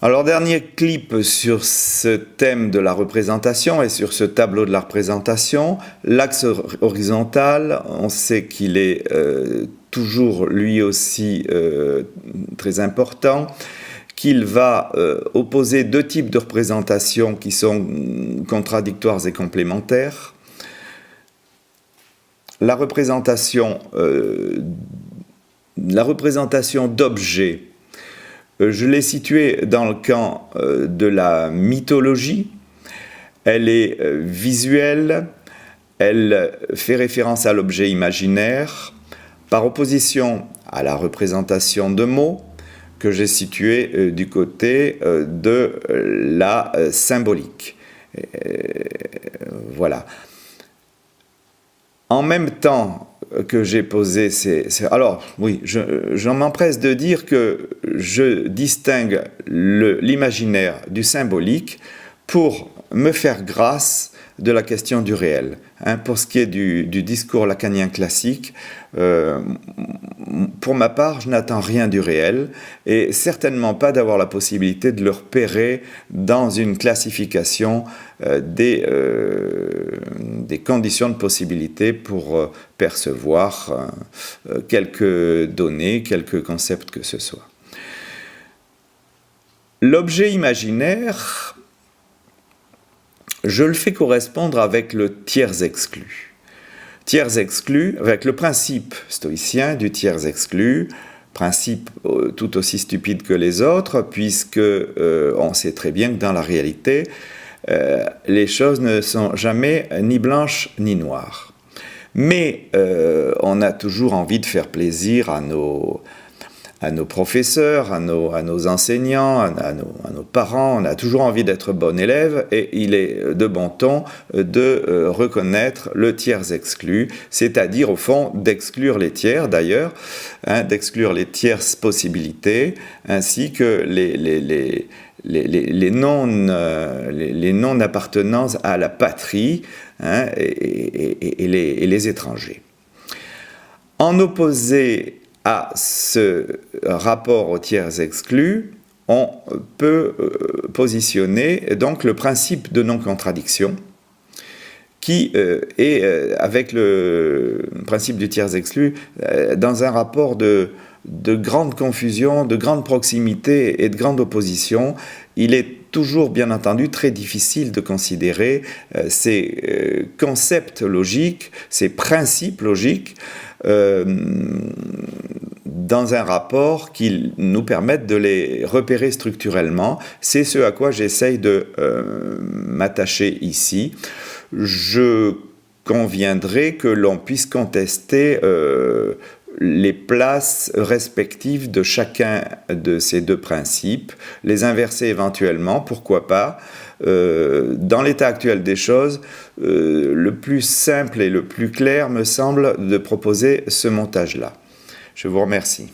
Alors, dernier clip sur ce thème de la représentation et sur ce tableau de la représentation. L'axe horizontal, on sait qu'il est toujours lui aussi très important, qu'il va opposer deux types de représentations qui sont contradictoires et complémentaires. La représentation d'objets, je l'ai située dans le camp de la mythologie. Elle est visuelle, elle fait référence à l'objet imaginaire, par opposition à la représentation de mots, que j'ai située du côté de la symbolique. Voilà. En même temps que j'ai posé alors, oui, je m'empresse de dire que je distingue l'imaginaire du symbolique pour me faire grâce de la question du réel. Pour ce qui est du discours lacanien classique, pour ma part, je n'attends rien du réel et certainement pas d'avoir la possibilité de le repérer dans une classification des conditions de possibilité pour percevoir quelques données, quelques concepts que ce soit. L'objet imaginaire, je le fais correspondre avec le tiers exclu. Tiers exclu, avec le principe stoïcien du tiers exclu, principe tout aussi stupide que les autres, puisque on sait très bien que dans la réalité, les choses ne sont jamais ni blanches ni noires. Mais on a toujours envie de faire plaisir à nos professeurs, à nos enseignants, à nos parents. On a toujours envie d'être bon élève et il est de bon ton de reconnaître le tiers exclu, c'est-à-dire au fond d'exclure les tiers d'ailleurs, d'exclure les tierces possibilités ainsi que les non-appartenances à la patrie et les étrangers. En opposé à ce rapport aux tiers exclus, on peut positionner donc le principe de non-contradiction qui est, avec le principe du tiers exclu, dans un rapport de grande confusion, de grande proximité et de grande opposition. Il est toujours, bien entendu, très difficile de considérer ces concepts logiques, ces principes logiques, dans un rapport qui nous permette de les repérer structurellement. C'est ce à quoi j'essaye de m'attacher ici. Je conviendrai que l'on puisse contester les places respectives de chacun de ces deux principes, les inverser éventuellement, pourquoi pas. Dans l'état actuel des choses, le plus simple et le plus clair me semble de proposer ce montage-là. Je vous remercie.